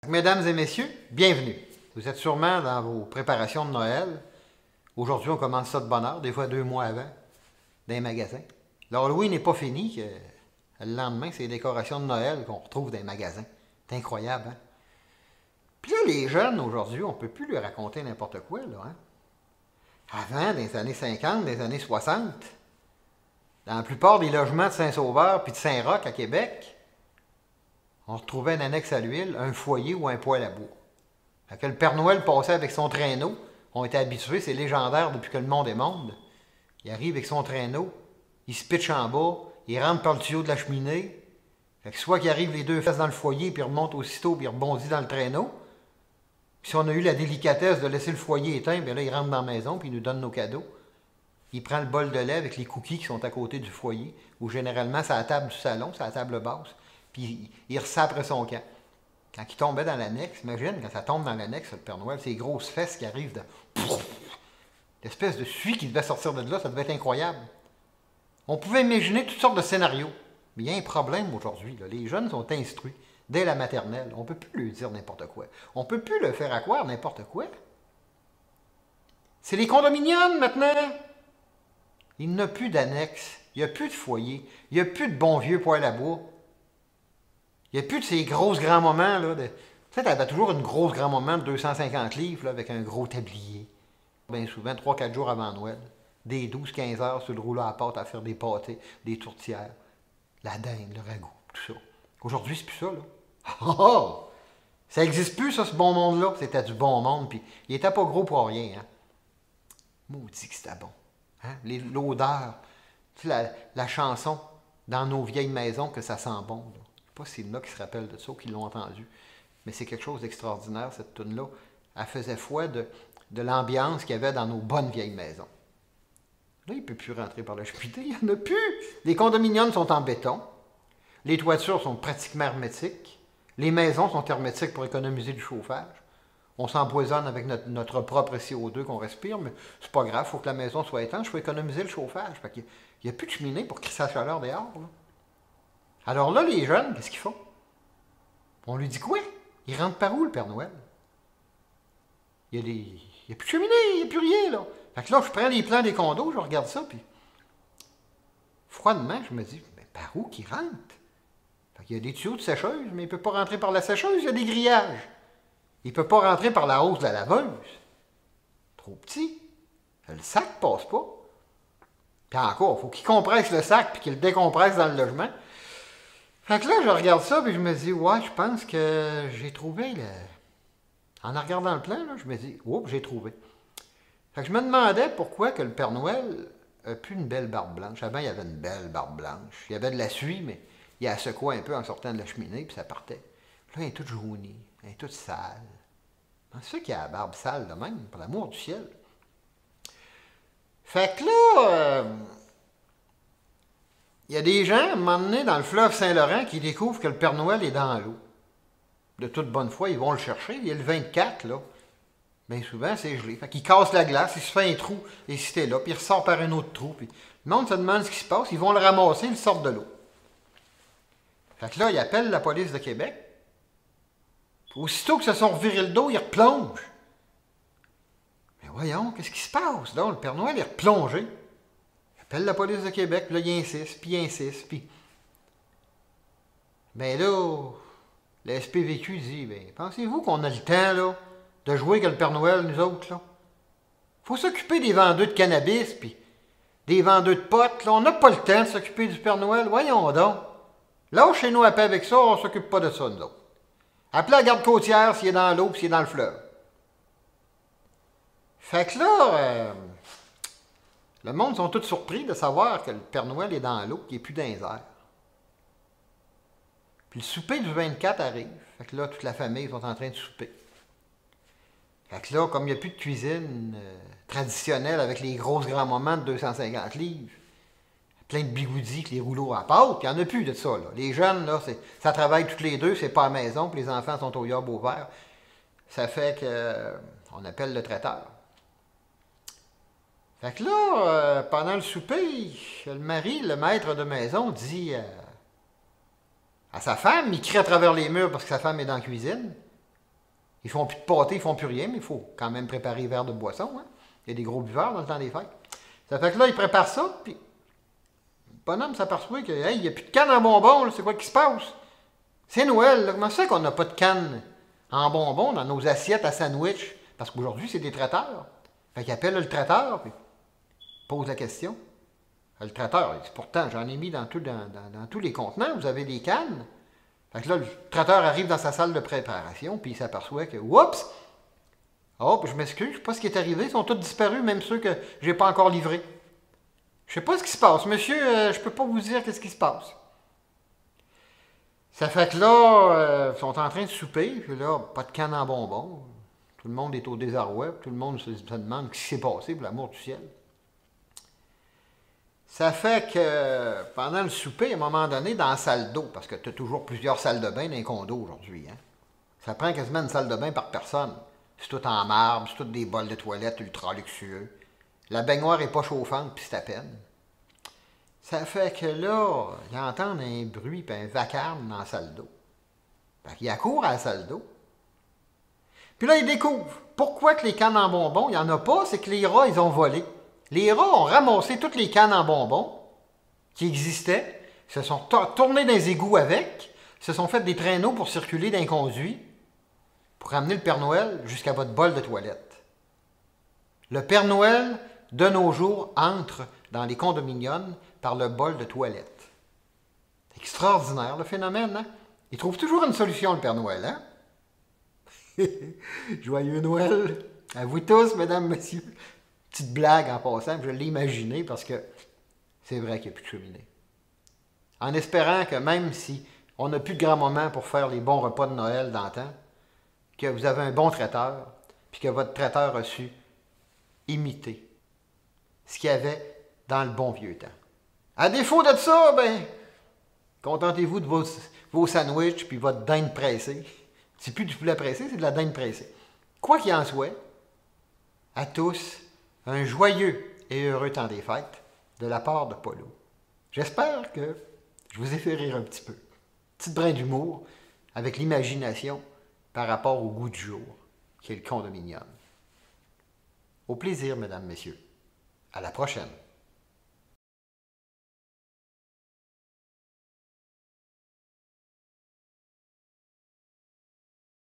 Mesdames et messieurs, bienvenue. Vous êtes sûrement dans vos préparations de Noël. Aujourd'hui, on commence ça de bonne heure, des fois 2 mois avant, dans les magasins. L'Halloween n'est pas fini. Le lendemain, c'est les décorations de Noël qu'on retrouve dans les magasins. C'est incroyable, hein? Puis là, les jeunes, aujourd'hui, on ne peut plus leur raconter n'importe quoi, là, hein? Avant, dans les années 50, dans les années 60, dans la plupart des logements de Saint-Sauveur puis de Saint-Roch à Québec, on retrouvait une annexe à l'huile, un foyer ou un poêle à bois. Fait que le Père Noël passait avec son traîneau. On était habitués, c'est légendaire depuis que le monde est monde. Il arrive avec son traîneau, il se pitche en bas, il rentre par le tuyau de la cheminée. Fait que soit qu'il arrive les deux fesses dans le foyer, puis il remonte aussitôt, puis il rebondit dans le traîneau. Puis si on a eu la délicatesse de laisser le foyer éteint, bien là, il rentre dans la maison, puis il nous donne nos cadeaux. Il prend le bol de lait avec les cookies qui sont à côté du foyer, ou généralement, c'est à la table du salon, c'est à la table basse. Puis il ressape après son camp. Quand il tombait dans l'annexe, imagine, quand ça tombe dans l'annexe, le Père Noël, ces grosses fesses qui arrivent de... L'espèce de suie qui devait sortir de là, ça devait être incroyable. On pouvait imaginer toutes sortes de scénarios. Mais il y a un problème aujourd'hui. Les jeunes sont instruits dès la maternelle. On ne peut plus lui dire n'importe quoi. On ne peut plus le faire accroire n'importe quoi. C'est les condominiums maintenant. Il n'y a plus d'annexe. Il n'y a plus de foyer. Il n'y a plus de bons vieux poêle à bois. Il n'y a plus de ces grosses grands-moments. Tu sais, tu avais toujours une grosse grand-maman de 250 livres là, avec un gros tablier. Bien souvent, 3-4 jours avant Noël. Des 12-15 heures sur le rouleau à pâte à faire des pâtés, des tourtières, la dinde, le ragoût, tout ça. Aujourd'hui, c'est plus ça, là. Oh! Ça n'existe plus, ça, ce bon monde-là. C'était du bon monde, puis il était pas gros pour rien, hein. Maudit que c'était bon. Hein? L'odeur, tu sais, la chanson dans nos vieilles maisons que ça sent bon, là. Je ne sais pas s'il y en a qui se rappellent de ça ou qui l'ont entendu. Mais c'est quelque chose d'extraordinaire, cette toune-là. Elle faisait foi de l'ambiance qu'il y avait dans nos bonnes vieilles maisons. Là, il ne peut plus rentrer par la cheminée, il n'y en a plus. Les condominiums sont en béton. Les toitures sont pratiquement hermétiques. Les maisons sont hermétiques pour économiser du chauffage. On s'empoisonne avec notre propre CO2 qu'on respire, mais c'est pas grave, il faut que la maison soit étanche, il faut économiser le chauffage. Il n'y a plus de cheminée pour crisser la chaleur dehors, là. Alors là, les jeunes, qu'est-ce qu'ils font? On lui dit quoi? Il rentre par où, le Père Noël? Il n'y a plus de cheminée, il n'y a plus rien, là. Fait que là, je prends les plans des condos, je regarde ça, puis froidement, je me dis, mais par où qu'il rentre? Fait qu'il y a des tuyaux de sécheuse, mais il ne peut pas rentrer par la sécheuse, il y a des grillages. Il ne peut pas rentrer par la hausse de la laveuse. Trop petit. Le sac passe pas. Puis encore, il faut qu'il compresse le sac, puis qu'il le décompresse dans le logement. Fait que là, je regarde ça, puis je me dis, ouais, je pense que j'ai trouvé le... En regardant le plan, là, je me dis, oups, j'ai trouvé. Fait que je me demandais pourquoi que le Père Noël n'a plus une belle barbe blanche. Avant, il y avait une belle barbe blanche. Il y avait de la suie, mais il a secoué un peu en sortant de la cheminée, puis ça partait. Puis là, elle est toute jaunie, elle est toute sale. C'est ça qu'il a la barbe sale de même, pour l'amour du ciel. Fait que là, il y a des gens, à un moment donné, dans le fleuve Saint-Laurent, qui découvrent que le Père Noël est dans l'eau. De toute bonne foi, ils vont le chercher. Il y a le 24, là. Bien souvent, c'est gelé. Fait qu'il casse la glace, il se fait un trou, et c'était là, puis il ressort par un autre trou. Puis le monde se demande ce qui se passe, ils vont le ramasser, ils sortent de l'eau. Fait que là, ils appellent la police de Québec. Puis aussitôt qu'ils se sont revirés le dos, ils replongent. Mais voyons, qu'est-ce qui se passe? Donc, le Père Noël est replongé. Il appelle la police de Québec, puis là, il insiste, puis... Ben là, le SPVQ dit, ben, pensez-vous qu'on a le temps, là, de jouer avec le Père Noël, nous autres, là? Faut s'occuper des vendeurs de cannabis, puis des vendeurs de potes, là. On n'a pas le temps de s'occuper du Père Noël. Voyons donc. Là, chez nous, à paix avec ça, on s'occupe pas de ça, nous autres. Appelez la garde côtière s'il est dans l'eau, puis s'il est dans le fleuve. Fait que là, le monde sont tous surpris de savoir que le Père Noël est dans l'eau, qu'il n'est plus dans les airs. Puis le souper du 24 arrive. Fait que là, toute la famille sont en train de souper. Fait que là, comme il n'y a plus de cuisine traditionnelle avec les grosses grands-moments de 250 livres, plein de bigoudis avec les rouleaux à pâte, il n'y en a plus de ça, là. Les jeunes, là, ça travaille toutes les deux, c'est pas à la maison, puis les enfants sont au yob au vert. Ça fait que on appelle le traiteur. Fait que là, pendant le souper, le mari, le maître de maison, dit à sa femme, il crie à travers les murs parce que sa femme est dans la cuisine. Ils font plus de pâté, ils font plus rien, mais il faut quand même préparer les verres de boisson. Hein? Il y a des gros buveurs dans le temps des fêtes. Ça fait que là, ils préparent ça, puis le bonhomme s'aperçoit qu'il hey, n'y a plus de canne en bonbons, c'est quoi qui se passe? C'est Noël, là. Comment ça qu'on n'a pas de canne en bonbons dans nos assiettes à sandwich? Parce qu'aujourd'hui, c'est des traiteurs. Fait qu'il appelle le traiteur, puis pose la question. Le traiteur, il dit, pourtant, j'en ai mis dans tous les contenants, vous avez des cannes. Fait que là, le traiteur arrive dans sa salle de préparation, puis il s'aperçoit que, oups! Oh, je m'excuse, je sais pas ce qui est arrivé, ils sont tous disparus, même ceux que j'ai pas encore livrés. Je sais pas ce qui se passe, monsieur, je peux pas vous dire qu'est-ce qui se passe. Ça fait que là, ils sont en train de souper, puis là, pas de canne en bonbons. Tout le monde est au désarroi, tout le monde se demande ce qui s'est passé, pour l'amour du ciel. Ça fait que pendant le souper, à un moment donné, dans la salle d'eau, parce que tu as toujours plusieurs salles de bain dans les condos aujourd'hui, hein? Ça prend quasiment une salle de bain par personne. C'est tout en marbre, c'est tout des bols de toilette ultra luxueux. La baignoire n'est pas chauffante, puis c'est à peine. Ça fait que là, ils entendent un bruit puis un vacarme dans la salle d'eau. Fait qu'ils accourent à la salle d'eau. Puis là, ils découvrent pourquoi que les cannes en bonbons, il n'y en a pas, c'est que les rats, ils ont volé. Les rats ont ramassé toutes les cannes en bonbons qui existaient, se sont tournés dans les égouts avec, se sont fait des traîneaux pour circuler dans les conduits, pour ramener le Père Noël jusqu'à votre bol de toilette. Le Père Noël, de nos jours, entre dans les condominiums par le bol de toilette. C'est extraordinaire, le phénomène, hein? Il trouve toujours une solution, le Père Noël, hein? Joyeux Noël à vous tous, mesdames, messieurs. Petite blague en passant, je l'ai imaginé parce que c'est vrai qu'il n'y a plus de cheminée. En espérant que même si on n'a plus de grands moments pour faire les bons repas de Noël d'antan, que vous avez un bon traiteur, puis que votre traiteur a su imiter ce qu'il y avait dans le bon vieux temps. À défaut de ça, ben, contentez-vous de vos sandwichs puis votre dinde pressée. C'est plus du poulet pressé, c'est de la dinde pressée. Quoi qu'il en soit, à tous, un joyeux et heureux temps des fêtes de la part de Paulo. J'espère que je vous ai fait rire un petit peu. Petite brin d'humour avec l'imagination par rapport au goût du jour, qui est le condominium. Au plaisir, mesdames, messieurs. À la prochaine.